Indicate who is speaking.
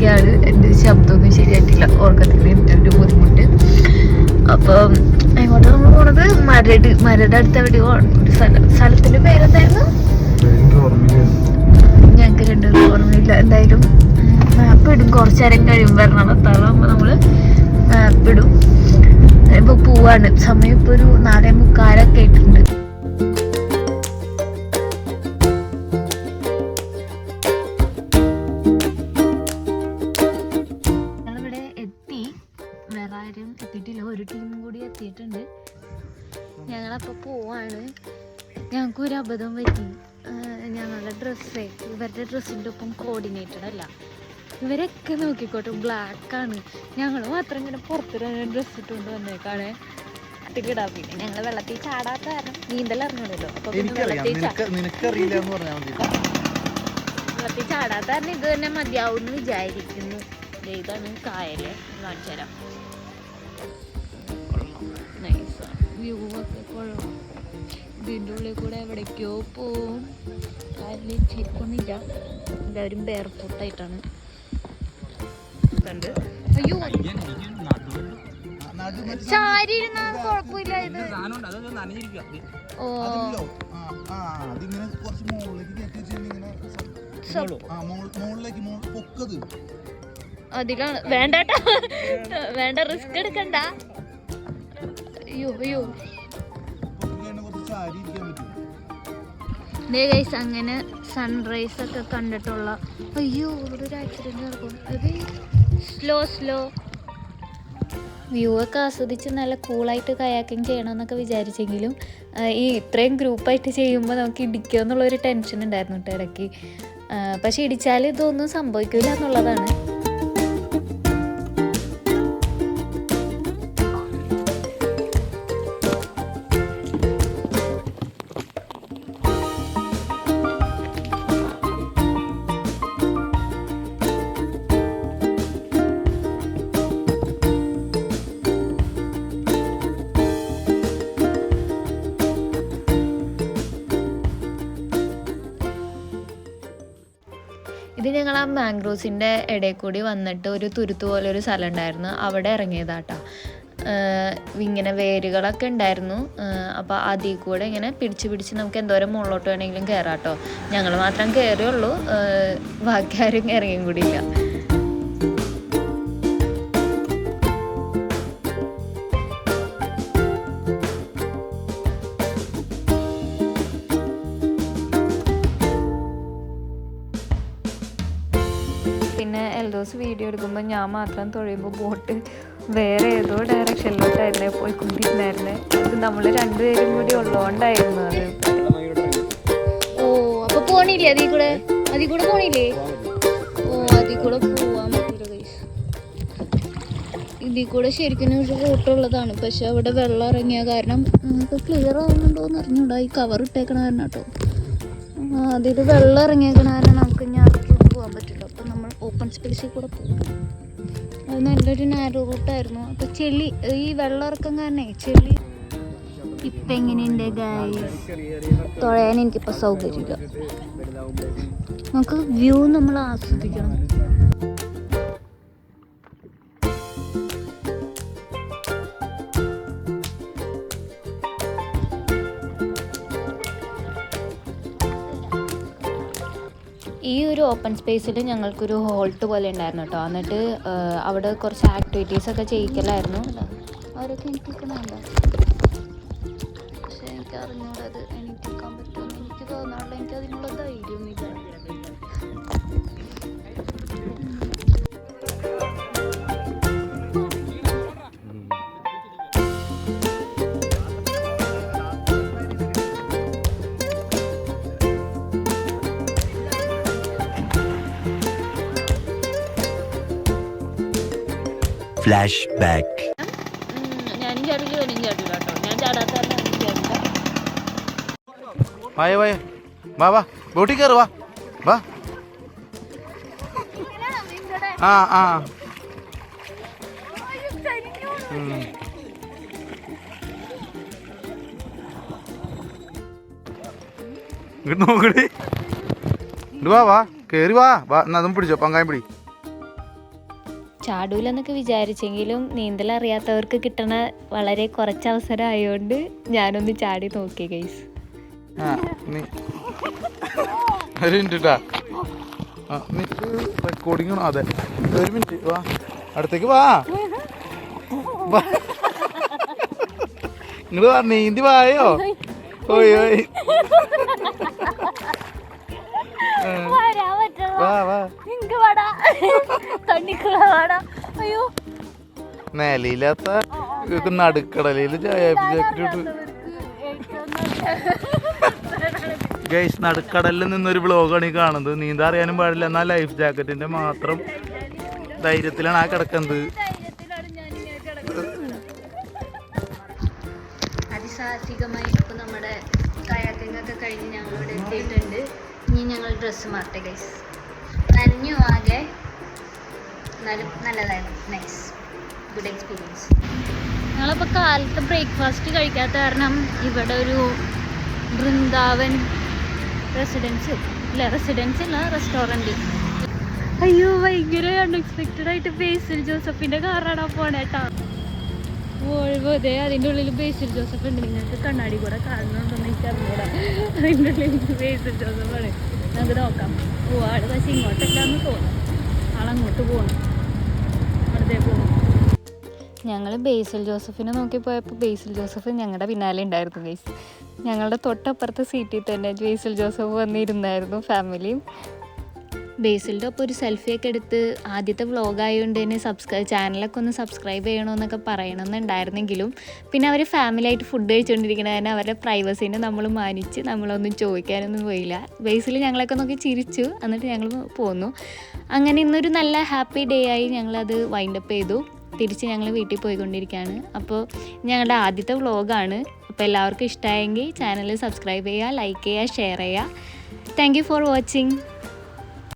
Speaker 1: ഇരിക്കുകയാണ്. എൻ്റെ ശബ്ദമൊന്നും ശരിയായിട്ടില്ല, ഉറക്കത്തിൽ ഒരു ബുദ്ധിമുട്ട്. അപ്പം എങ്ങോട്ടാണ് നമ്മൾ പോണത്? മരട് അടുത്ത് എവിടെയോ ഒരു സ്ഥലത്തിന്റെ പേരെന്തായിരുന്നു? ഞങ്ങൾക്ക് രണ്ടുപേരും ഓർമ്മയില്ല. എന്തായാലും മാപ്പ് ഇടും, കുറച്ചേരം കഴിയുമ്പോൾ എറണാകുളത്താകുമ്പോൾ നമ്മള് മാപ്പ് ഇടും. ഇപ്പൊ പോവാണ്. സമയം ഇപ്പൊ ഒരു 4:45 ആയിട്ടുണ്ട്. ഞങ്ങളിവിടെ എത്തി. വേറെ ആരും എത്തിയിട്ടില്ല, ഒരു ടീം കൂടി എത്തിയിട്ടുണ്ട്. ഞങ്ങളപ്പോ പോവാണ്. ഞങ്ങൾക്ക് ഒരു അബദ്ധം പറ്റി. ഞങ്ങളുടെ ഡ്രസ്സേ ഇവരുടെ ഡ്രസ്സിൻ്റെ ഒപ്പം കോർഡിനേറ്റഡ് അല്ല. ഇവരൊക്കെ നോക്കിക്കോട്ടെ, ബ്ലാക്കാണ്. ഞങ്ങൾ മാത്രം ഇങ്ങനെ പുറത്തൊരു ഡ്രസ്സ് ഇട്ടുകൊണ്ട് വന്നേക്കാണ്. അട്ടിക്കിടാ. പിന്നെ ഞങ്ങൾ വെള്ളത്തിൽ ചാടാത്ത കാരണം നീന്തൽ അറിഞ്ഞല്ലോ. അപ്പൊ വെള്ളത്തിൽ ചാടാത്ത കാരണം ഇത് തന്നെ മതിയാവും എന്ന് വിചാരിക്കുന്നു. ഇതാണ് കായല്, കാണിച്ചു തരാം. നൈസാണ്, വ്യൂ ഒക്കെ കൊള്ളാം. ഇതിൻ്റെ ഉള്ളിൽ കൂടെ എവിടേക്കോ പോവും. കായലിൽ ചെരിപ്പൊന്നുമില്ല, എല്ലാവരും ബെയർ ഫുട്ടായിട്ടാണ്. അയ്യോ, ചാരി ഇരുന്ന കുഴപ്പമില്ല. ഇത് ഓ അതിലാണ് വേണ്ട, വേണ്ട, റിസ്ക് എടുക്കണ്ട. അയ്യോ അയ്യോ. അങ്ങനെ സൺറൈസ് ഒക്കെ കണ്ടിട്ടുള്ള. അയ്യോ, ഇവിടെ ഒരു ആക്സിഡന്റ് നടക്കും. അത് സ്ലോ വ്യൂ ഒക്കെ ആസ്വദിച്ച് നല്ല കൂളായിട്ട് കയാക്കിങ് ചെയ്യണമെന്നൊക്കെ വിചാരിച്ചെങ്കിലും ഈ ഇത്രയും ഗ്രൂപ്പായിട്ട് ചെയ്യുമ്പോൾ നമുക്ക് ഇടിക്കുക എന്നുള്ളൊരു ടെൻഷൻ ഉണ്ടായിരുന്നു കേട്ടോ ഇടയ്ക്ക്. പക്ഷെ ഇടിച്ചാൽ ഇതൊന്നും സംഭവിക്കില്ല എന്നുള്ളതാണ്. ഇത് ഞങ്ങൾ ആ മാംഗ്രോവ്സിൻ്റെ ഇടയിൽ കൂടി വന്നിട്ട് ഒരു തുരുത്ത് പോലെ ഒരു സ്ഥലം ഉണ്ടായിരുന്നു, അവിടെ ഇറങ്ങിയതാട്ടോ. ഇങ്ങനെ വേരുകളൊക്കെ ഉണ്ടായിരുന്നു. അപ്പോൾ അതിൽ കൂടെ ഇങ്ങനെ പിടിച്ച് നമുക്ക് എന്തോരം മുകളിലോട്ട് വേണമെങ്കിലും കയറാം കേട്ടോ. ഞങ്ങൾ മാത്രം കയറിയുള്ളൂ, ബാക്കി ആരും ഇറങ്ങിയും കൂടിയില്ല. പിന്നെ എൽദോസ് വീഡിയോ എടുക്കുമ്പോൾ ഞാൻ മാത്രം തുഴയുമ്പോൾ ബോട്ട് വേറെ ഏതോ ഡയറക്ഷനിലോട്ടായിരുന്നേ പോയിക്കൊണ്ടിരുന്നായിരുന്നേ. അത് നമ്മൾ രണ്ടുപേരും കൂടി ഉള്ളതുകൊണ്ടായിരുന്നു അത്. ഓ, അപ്പൊ പോണില്ലേ അതിൽ കൂടെ പോണില്ലേ? ഓ, അതിൽ കൂടെ പോവാൻ പറ്റില്ല ഗൈസ്. ഇതിൽ കൂടെ ശരിക്കും ഒരു റൂട്ടുള്ളതാണ്, പക്ഷെ അവിടെ വെള്ളം ഇറങ്ങിയ കാരണം നമുക്ക് ക്ലിയർ ആവുന്നുണ്ടോയെന്ന് അറിഞ്ഞൂടാ. ഈ കവർ ഇട്ടേക്കണ കാരണം കേട്ടോ. അതിൽ വെള്ളം ഇറങ്ങിയേക്കണ കാരണം നമുക്ക് ഇനി അതിലേക്ക് പോകാൻ പറ്റില്ല. അപ്പം നമ്മൾ ഓപ്പൺ സ്പേസിൽ കൂടെ പോകും. അത് നല്ലൊരു നാരോ റൂട്ടായിരുന്നു. അപ്പം ചെളി, ഈ വെള്ളം ഇറക്കം കാരണേ ചെളി. ഇപ്പം എങ്ങനെയുണ്ട് ഗൈസ്? തുഴയാൻ എനിക്കിപ്പോൾ സൗകര്യമില്ല. നമുക്ക് വ്യൂ നമ്മൾ ആസ്വദിക്കണം. ഈ ഒരു ഓപ്പൺ സ്പേസിൽ ഞങ്ങൾക്കൊരു ഹോൾട്ട് പോലെ ഉണ്ടായിരുന്നു കേട്ടോ. എന്നിട്ട് അവിടെ കുറച്ച് ആക്ടിവിറ്റീസൊക്കെ ചെയ്യിക്കലായിരുന്നു. അവരൊക്കെ എനിക്കുന്നുണ്ട്, പക്ഷെ എനിക്ക് അറിഞ്ഞൂടത് എനിക്കാൻ പറ്റുമെന്ന് എനിക്ക് തോന്നാറില്ല. എനിക്ക് അതിനുള്ള ധൈര്യമൊന്നുമില്ല.
Speaker 2: Flash back.
Speaker 1: ഞാനും ചാടില്ല, അവനും ചാടില്ല കേട്ടോ. ഞാൻ ചാടാത്ത
Speaker 3: വാ ബോട്ടിൽ കയറ്, വാ. ഇങ്ങോട്ട് നോക്കടി. വാ കേറി വാ. എന്നാ അതും പിടിച്ചോ, പങ്കായം പിടി.
Speaker 4: ചാടൂലെന്നൊക്കെ വിചാരിച്ചെങ്കിലും നീന്തൽ അറിയാത്തവർക്ക് കിട്ടണ വളരെ കുറച്ച് അവസരം ആയതുകൊണ്ട് ഞാനൊന്ന് ചാടി നോക്കി ഗൈസ്.
Speaker 3: ഒരു മിനിറ്റ് ട്ടാ. നീ റെക്കോർഡിംഗ് ആണോ? അതെ, ഒരു മിനിറ്റ് വാ, അടുത്തേക്ക് വാ. ഇങ്ങോട്ട് വാ, നീന്തി വായോ. ഓയ് ഓയ് വാ വാ. നിലയില്ലാത്ത നടുക്കടലയില് ജാക്കറ്റ് ഗൈസ്, നടുക്കടലിൽ നിന്നൊരു വ്ളോഗാണ് ഈ കാണുന്നത്. നീന്താ അറിയാനും പാടില്ല, എന്നാൽ ലൈഫ് ജാക്കറ്റിന്റെ മാത്രം ധൈര്യത്തിലാണ് ആ കിടക്കുന്നത്.
Speaker 1: അതിസാഹസികമായി ഇപ്പോൾ നമ്മുടെ കയാക്കിംഗ് ഒക്കെ കഴിഞ്ഞ് ഞങ്ങളിവിടെ എത്തിയിട്ടുണ്ട്. ഇനി ഞങ്ങൾ ഡ്രസ്സ് മാറട്ടെ ഗൈസ്. നനഞ്ഞു ആകെ, എന്നാലും നല്ലതായിരുന്നു. Nice, good experience. ഞങ്ങളിപ്പോൾ കാലത്ത് ബ്രേക്ക്ഫാസ്റ്റ് കഴിക്കാത്ത കാരണം ഇവിടെ ഒരു വൃന്ദാവൻ റെസിഡൻസ് അല്ല റെസ്റ്റോറൻറ്റ്. അയ്യോ, ഭയങ്കര അൺഎക്സ്പെക്റ്റഡ് ആയിട്ട് ബേസിൽ ജോസഫിൻ്റെ കാറാണ് പോണേട്ടാ. അതെ, അതിൻ്റെ ഉള്ളിൽ ബേസിൽ ജോസഫ് ഉണ്ട്. നിങ്ങൾക്ക് കണ്ണാടി കൂടെ കാണുന്നുണ്ടെന്ന് എനിക്ക് അറിഞ്ഞൂടാ. അതിൻ്റെ ഉള്ളിൽ ബേസിൽ ജോസഫാണ്. നമുക്ക് നോക്കാം. ആള് പക്ഷേ ഇങ്ങോട്ടല്ലാന്ന് തോന്നുന്നു. ആളങ്ങോട്ട് പോകണം, അടുത്തേ പോകും.
Speaker 4: ഞങ്ങൾ ബേസിൽ ജോസഫിനെ നോക്കി പോയപ്പോൾ ബേസിൽ ജോസഫ് ഞങ്ങളുടെ പിന്നാലെ ഉണ്ടായിരുന്നു ഗൈസ്. ഞങ്ങളുടെ തൊട്ടപ്പുറത്തെ സീറ്റിൽ തന്നെ ബേസിൽ ജോസഫ് വന്നിരുന്നായിരുന്നു ഫാമിലിയും. ബേസിലിൻ്റെ ഒപ്പം ഒരു സെൽഫിയൊക്കെ എടുത്ത് ആദ്യത്തെ വ്ളോഗായതുകൊണ്ട് തന്നെ ചാനലൊക്കെ ഒന്ന് സബ്സ്ക്രൈബ് ചെയ്യണമെന്നൊക്കെ പറയണമെന്നുണ്ടായിരുന്നെങ്കിലും പിന്നെ അവർ ഫാമിലി ആയിട്ട് ഫുഡ് കഴിച്ചുകൊണ്ടിരിക്കണതിന് അവരുടെ പ്രൈവസീനെ നമ്മൾ മാനിച്ച് നമ്മളൊന്നും ചോദിക്കാനൊന്നും പോയില്ല. ബേസിൽ ഞങ്ങളൊക്കെ നോക്കി ചിരിച്ചു, എന്നിട്ട് ഞങ്ങൾ പോന്നു. അങ്ങനെ ഇന്നൊരു നല്ല ഹാപ്പി ഡേ ആയി ഞങ്ങളത് വൈൻഡപ്പ് ചെയ്തു. തിരിച്ച് ഞങ്ങൾ വീട്ടിൽ പോയിക്കൊണ്ടിരിക്കുകയാണ്. അപ്പോൾ ഞങ്ങളുടെ ആദ്യത്തെ വ്ളോഗാണ്. അപ്പോൾ എല്ലാവർക്കും ഇഷ്ടമായെങ്കിൽ ചാനൽ സബ്സ്ക്രൈബ് ചെയ്യുക, ലൈക്ക് ചെയ്യുക, ഷെയർ ചെയ്യുക. Thank you for watching.